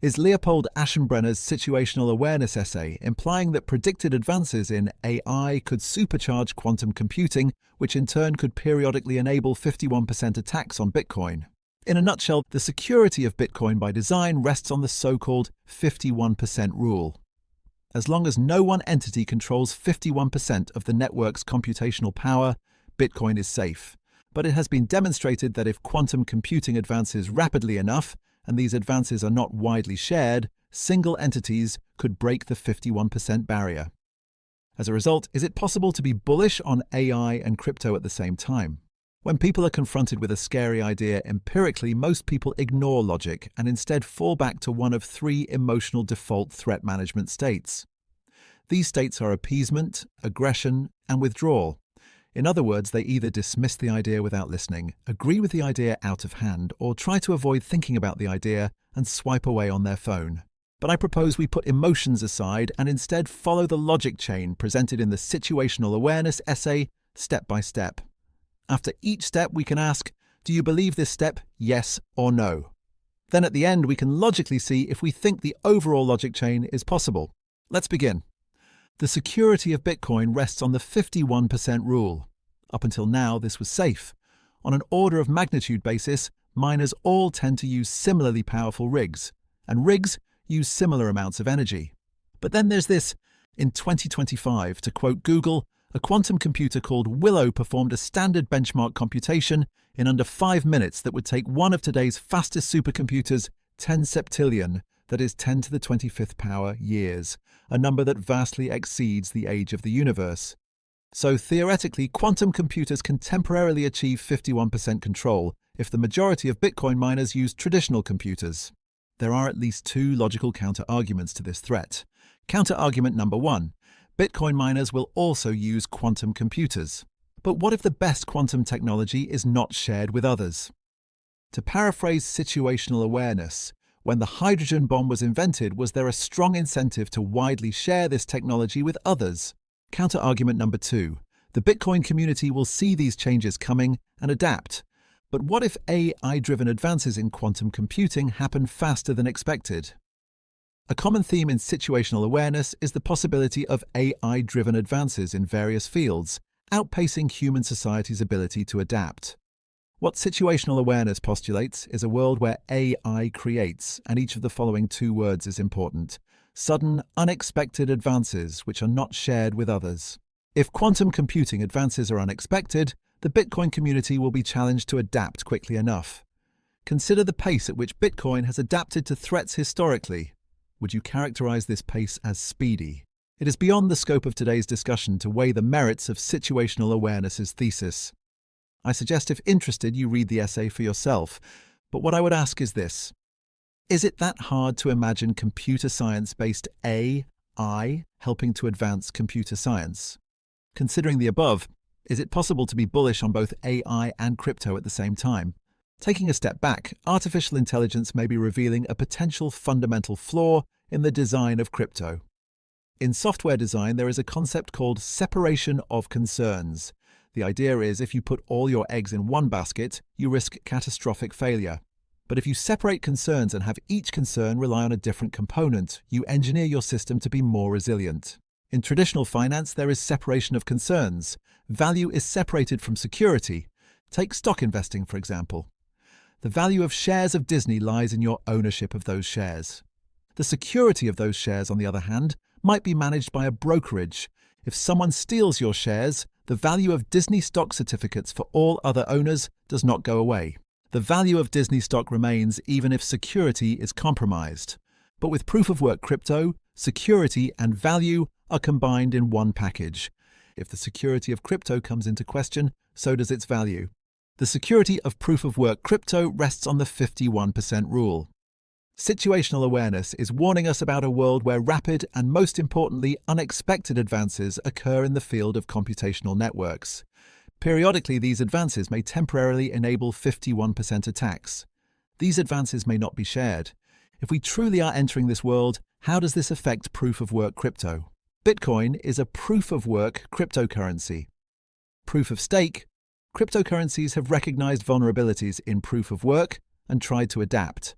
is Leopold Aschenbrenner's situational awareness essay, implying that predicted advances in AI could supercharge quantum computing, which in turn could periodically enable 51% attacks on Bitcoin. In a nutshell, the security of Bitcoin by design rests on the so-called 51% rule. As long as no one entity controls 51% of the network's computational power, Bitcoin is safe. But it has been demonstrated that if quantum computing advances rapidly enough, and these advances are not widely shared, single entities could break the 51% barrier. As a result, is it possible to be bullish on AI and crypto at the same time? When people are confronted with a scary idea empirically, most people ignore logic and instead fall back to one of three emotional default threat management states. These states are appeasement, aggression, and withdrawal. In other words, they either dismiss the idea without listening, agree with the idea out of hand, or try to avoid thinking about the idea and swipe away on their phone. But I propose we put emotions aside and instead follow the logic chain presented in the situational awareness essay step by step. After each step, we can ask, do you believe this step, yes or no? Then at the end, we can logically see if we think the overall logic chain is possible. Let's begin. The security of Bitcoin rests on the 51% rule. Up until now, this was safe. On an order of magnitude basis, miners all tend to use similarly powerful rigs, and rigs use similar amounts of energy. But then there's this. In 2025, to quote Google, a quantum computer called Willow performed a standard benchmark computation in under 5 minutes that would take one of today's fastest supercomputers 10 septillion, that is 10 to the 25th power, years, a number that vastly exceeds the age of the universe. So theoretically, quantum computers can temporarily achieve 51% control if the majority of Bitcoin miners use traditional computers. There are at least two logical counter-arguments to this threat. Counter-argument number one: Bitcoin miners will also use quantum computers. But what if the best quantum technology is not shared with others? To paraphrase situational awareness, when the hydrogen bomb was invented, was there a strong incentive to widely share this technology with others? Counter-argument number two: the Bitcoin community will see these changes coming and adapt. But what if AI-driven advances in quantum computing happen faster than expected? A common theme in situational awareness is the possibility of AI-driven advances in various fields, outpacing human society's ability to adapt. What situational awareness postulates is a world where AI creates, and each of the following two words is important: sudden, unexpected advances which are not shared with others. If quantum computing advances are unexpected, the Bitcoin community will be challenged to adapt quickly enough. Consider the pace at which Bitcoin has adapted to threats historically. Would you characterize this pace as speedy? It is beyond the scope of today's discussion to weigh the merits of situational awareness's thesis. I suggest, if interested, you read the essay for yourself. But what I would ask is this: is it that hard to imagine computer science-based AI helping to advance computer science? Considering the above, is it possible to be bullish on both AI and crypto at the same time? Taking a step back, artificial intelligence may be revealing a potential fundamental flaw in the design of crypto. In software design, there is a concept called separation of concerns. The idea is if you put all your eggs in one basket, you risk catastrophic failure. But if you separate concerns and have each concern rely on a different component, you engineer your system to be more resilient. In traditional finance, there is separation of concerns. Value is separated from security. Take stock investing, for example. The value of shares of Disney lies in your ownership of those shares. The security of those shares, on the other hand, might be managed by a brokerage. If someone steals your shares, the value of Disney stock certificates for all other owners does not go away. The value of Disney stock remains even if security is compromised. But with proof-of-work crypto, security and value are combined in one package. If the security of crypto comes into question, so does its value. The security of proof-of-work crypto rests on the 51% rule. Situational awareness is warning us about a world where rapid and, most importantly, unexpected advances occur in the field of computational networks. Periodically, these advances may temporarily enable 51% attacks. These advances may not be shared. If we truly are entering this world, how does this affect proof-of-work crypto? Bitcoin is a proof-of-work cryptocurrency. Proof-of-stake: cryptocurrencies have recognized vulnerabilities in proof-of-work and tried to adapt.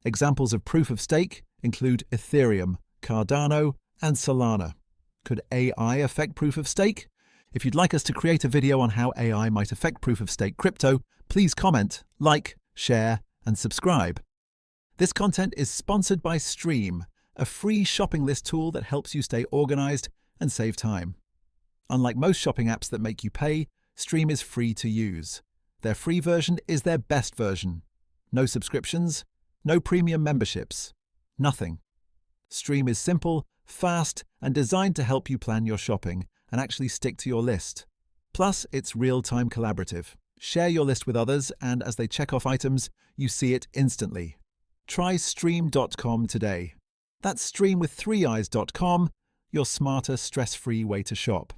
Examples of proof-of-stake include Ethereum, Cardano, and Solana. Could AI affect proof of stake? If you'd like us to create a video on how AI might affect proof of stake crypto, please comment, like, share, and subscribe. This content is sponsored by Stream, a free shopping list tool that helps you stay organized and save time. Unlike most shopping apps that make you pay, Stream is free to use. Their free version is their best version. No subscriptions, no premium memberships, nothing. Stream is simple, fast, and designed to help you plan your shopping and actually stick to your list. Plus, it's real-time collaborative. Share your list with others, and as they check off items, you see it instantly. Try stream.com today. That's stream with 3 eyes.com, your smarter, stress-free way to shop.